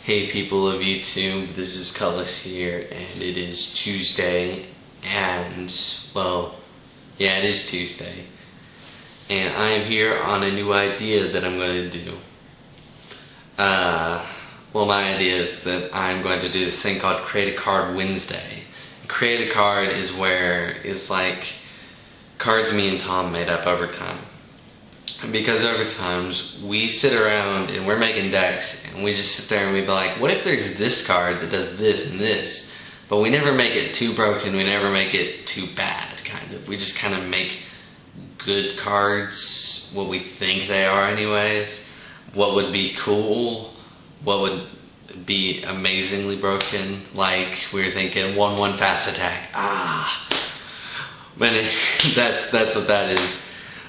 Hey people of YouTube, this is Cullis here, and it is Tuesday, and, well, yeah, it is Tuesday, and I am here on a new idea that I'm going to do. Well, my idea is that I'm going to do this thing called Create a Card Wednesday. Create a Card is where it's like cards me and Tom made up over time. Because over times we sit around and we're making decks and we just sit there and we be like, what if there's this card that does this and this? But we never make it too broken, we never make it too bad, kind of. We just kind of make good cards, what we think they are anyways. What would be cool, what would be amazingly broken, like we were thinking 1/1 fast attack. But that's what that is.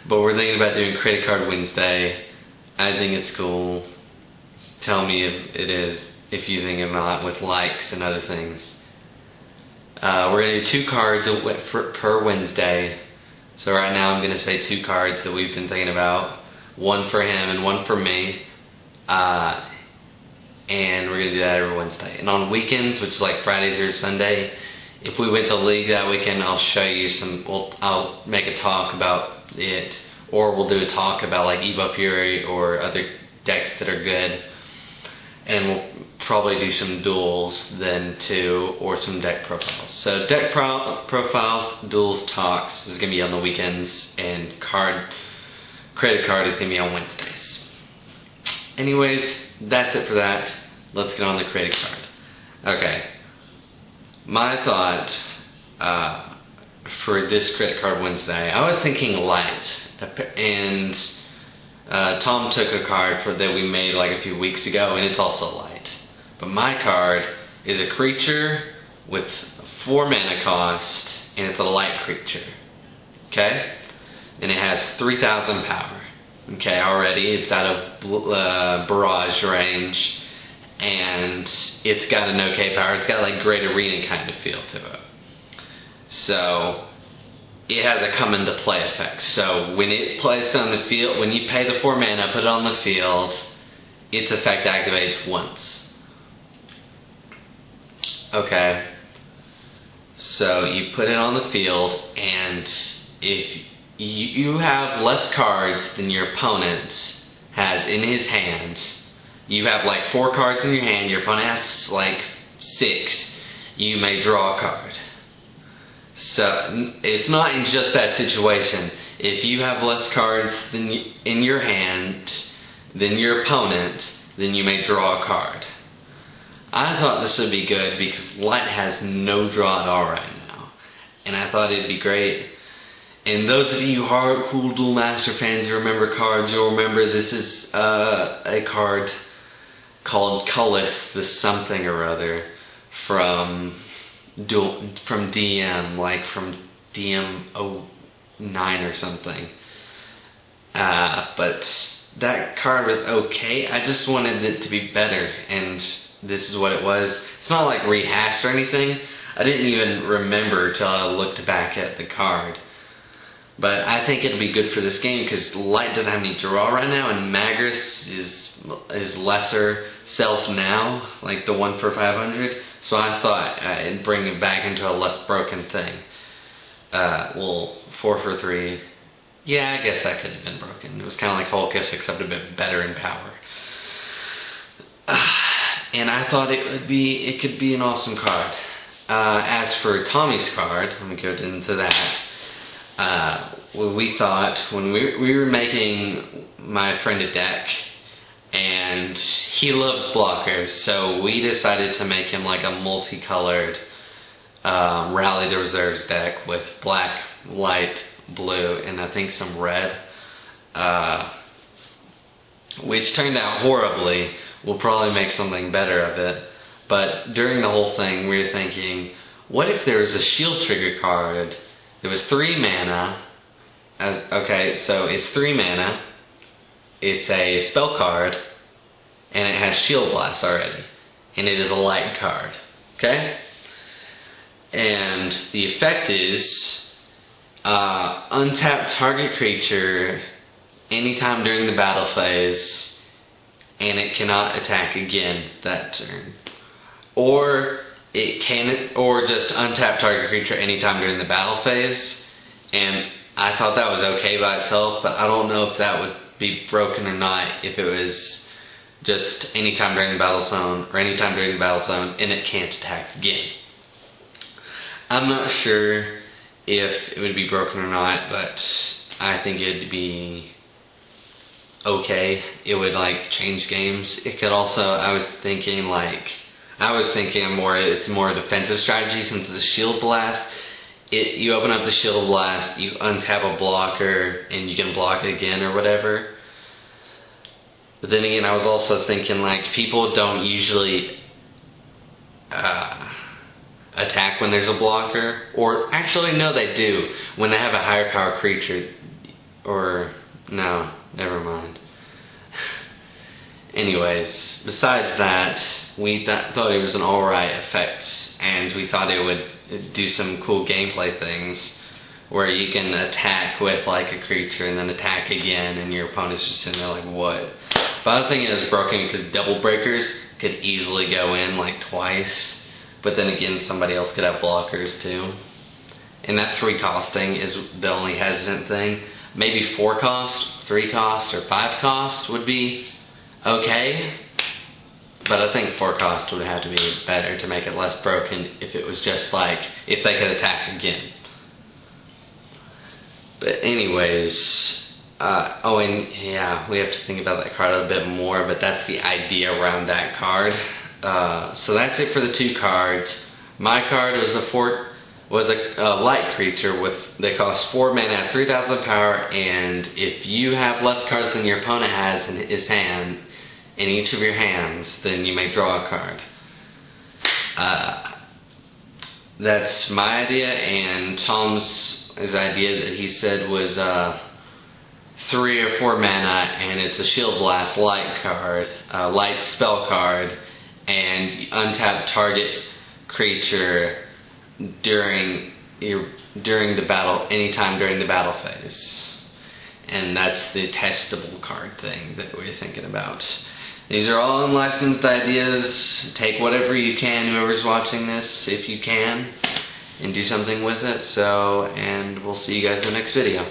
But we're thinking about doing Create a Card Wednesday. I think it's cool. Tell me if it is, if you think it not, with likes and other things. We're going to do 2 cards per Wednesday. So right now I'm going to say 2 cards that we've been thinking about. One for him and one for me. And we're going to do that every Wednesday. And on weekends, which is like Friday through Sunday, if we went to League that weekend, I'll show you some, I'll make a talk about it, or we'll do a talk about like Evo Fury or other decks that are good, and we'll probably do some duels then too, or some deck profiles. So deck profiles, duels, talks is going to be on the weekends, and Create a Card is going to be on Wednesdays. Anyways, that's it for that. Let's get on to Create a Card. Okay, my thought for this Create a Card Wednesday, I was thinking light, and Tom took a card that we made like a few weeks ago, and it's also light. But my card is a creature with 4 mana cost, and it's a light creature. Okay, and it has 3,000 power. Okay, already it's out of barrage range, and it's got an okay power. It's got like Great Arena kind of feel to it. So it has a come into play effect. So when it plays on the field, when you pay the 4 mana, put it on the field, its effect activates once. Okay. So you put it on the field, and if you have less cards than your opponent has in his hand, you have like 4 cards in your hand, your opponent has like 6, you may draw a card. So it's not in just that situation. If you have less cards in your hand than your opponent, then you may draw a card. I thought this would be good because light has no draw at all right now, and I thought it'd be great. And those of you hardcore Duel Master fans who remember cards, you'll remember this is a card called Cullis, the something or other, from DM, like from DM 09 or something. But that card was okay. I just wanted it to be better, and this is what it was. It's not like rehashed or anything. I didn't even remember till I looked back at the card. But I think it'll be good for this game because light doesn't have any draw right now, and Magus is lesser self now, like the 1 for 500. So I thought it'd bring it back into a less broken thing. Well, 4 for 3. Yeah, I guess that could have been broken. It was kind of like Hulkus, except a bit better in power. And I thought it could be an awesome card. As for Tommy's card, let me go into that. We thought when we were making my friend a deck, and he loves blockers, so we decided to make him like a multicolored Rally the Reserves deck with black, light, blue, and I think some red, which turned out horribly. We'll probably make something better of it. But during the whole thing, we were thinking, what if there was a shield trigger card? It was 3 mana. Okay, so it's 3 mana. It's a spell card, and it has Shield Blast already, and it is a light card. Okay, and the effect is untap target creature anytime during the battle phase and it cannot attack again that turn. Or it can, or just untap target creature anytime during the battle phase. And I thought that was okay by itself, but I don't know if that would be broken or not if it was just anytime during the battle zone, or anytime during the battle zone, and it can't attack again. I'm not sure if it would be broken or not, but I think it'd be okay. It would like change games. It could also, I was thinking more, it's more a defensive strategy since it's a shield blast. You open up the shield blast, you untap a blocker, and you can block it again or whatever. But then again, I was also thinking like people don't usually attack when there's a blocker, or actually no, they do when they have a higher power creature. Or no, never mind. Anyways, besides that, we thought it was an alright effect, and we thought it would do some cool gameplay things where you can attack with like a creature and then attack again, and your opponent's just sitting there like, what? But I was thinking it was broken because double breakers could easily go in like twice, but then again somebody else could have blockers too. And that 3 costing is the only hesitant thing. Maybe 4 cost, 3 cost, or 5 cost would be okay. But I think 4 cost would have to be better to make it less broken if it was just like, if they could attack again. But anyways, and yeah, we have to think about that card a bit more, but that's the idea around that card. So that's it for the 2 cards. My card was a light creature that costs 4 mana, has 3,000 power, and if you have less cards than your opponent has in his hand, in each of your hands, then you may draw a card. That's my idea, and Tom's idea that he said was 3 or 4 mana, and it's a Shield Blast light card, light spell card, and untap target creature during the battle, anytime during the battle phase. And that's the testable card thing that we're thinking about. These are all unlicensed ideas. Take whatever you can, whoever's watching this, if you can, and do something with it. And we'll see you guys in the next video.